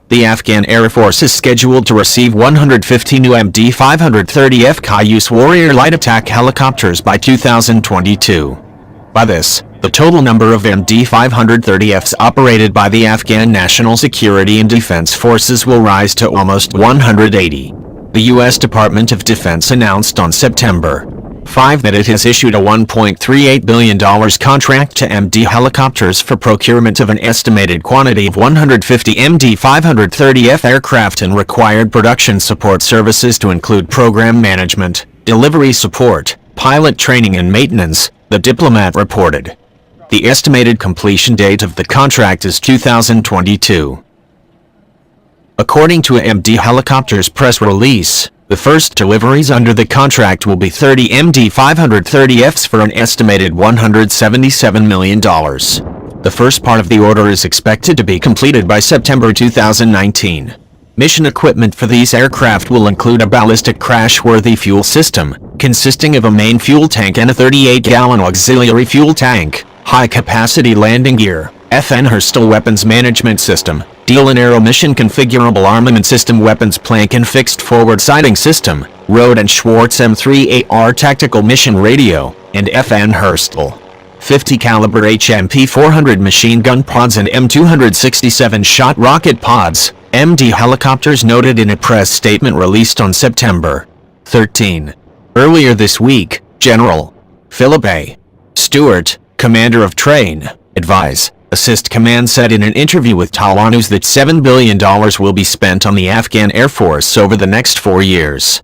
The Afghan Air Force is scheduled to receive 150 new MD-530F Cayuse Warrior light attack helicopters by 2022. By this, the total number of MD-530Fs operated by the Afghan National Security and Defense Forces will rise to almost 180. The U.S. Department of Defense announced on September 5 that it has issued a $1.38 billion contract to MD helicopters for procurement of an estimated quantity of 150 MD-530F aircraft and required production support services to include program management, delivery support, pilot training and maintenance, the diplomat reported. The estimated completion date of the contract is 2022. According to a MD Helicopters press release, the first deliveries under the contract will be 30 MD-530Fs for an estimated $177 million. The first part of the order is expected to be completed by September 2019. Mission equipment for these aircraft will include a ballistic crash-worthy fuel system, consisting of a main fuel tank and a 38-gallon auxiliary fuel tank, high-capacity landing gear, FN Herstal weapons management system, Deal and Arrow mission configurable armament system, weapons plank and fixed forward sighting system, Rode and Schwartz M3AR tactical mission radio, and FN Herstal 50 caliber HMP 400 machine gun pods and M267 shot rocket pods, MD Helicopters noted in a press statement released on September 13. Earlier this week, General Philip A. Stewart, commander of Train, Advise, Assist Command said in an interview with Tala News that $7 billion will be spent on the Afghan Air Force over the next 4 years.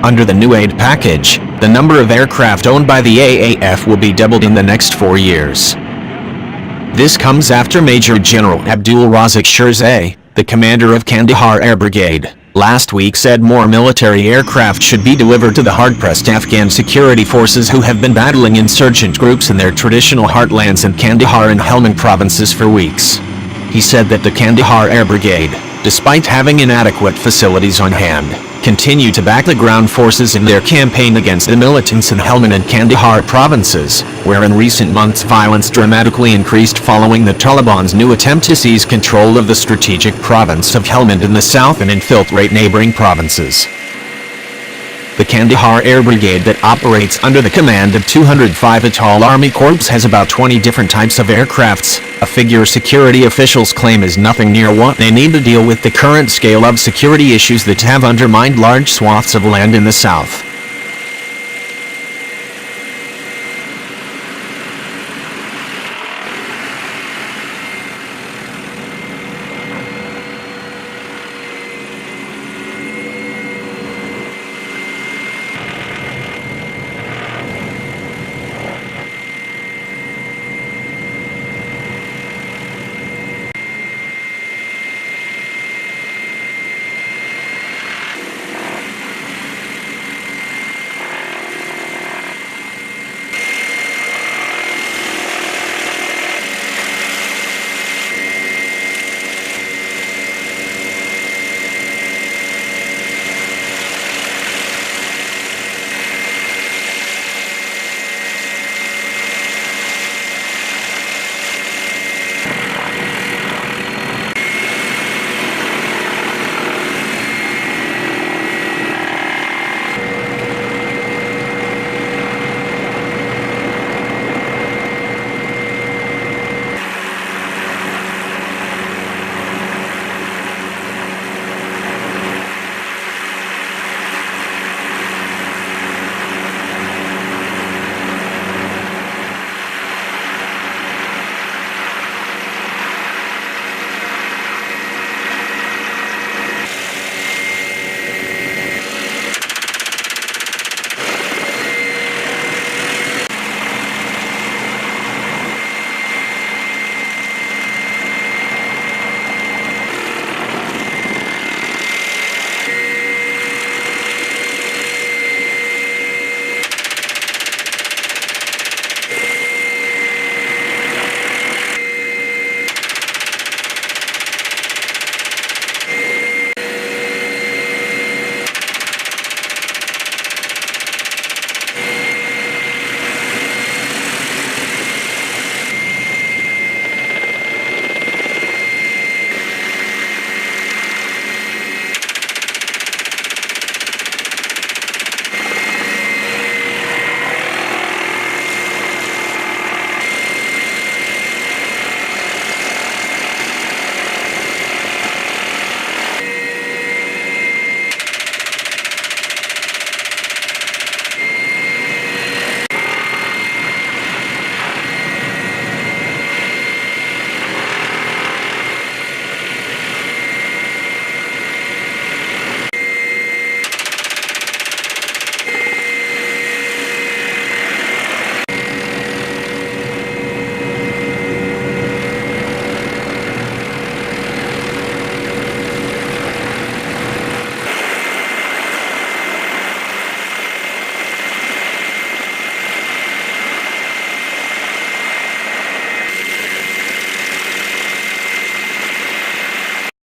Under the new aid package, the number of aircraft owned by the AAF will be doubled in the next 4 years. This comes after Major General Abdul Razak Shirzai, the commander of Kandahar Air Brigade, last week said more military aircraft should be delivered to the hard-pressed Afghan security forces who have been battling insurgent groups in their traditional heartlands in Kandahar and Helmand provinces for weeks. He said that the Kandahar Air Brigade, despite having inadequate facilities on hand, continue to back the ground forces in their campaign against the militants in Helmand and Kandahar provinces, where in recent months violence dramatically increased following the Taliban's new attempt to seize control of the strategic province of Helmand in the south and infiltrate neighboring provinces. The Kandahar Air Brigade that operates under the command of 205 Atal Army Corps has about 20 different types of aircrafts, a figure security officials claim is nothing near what they need to deal with the current scale of security issues that have undermined large swaths of land in the south.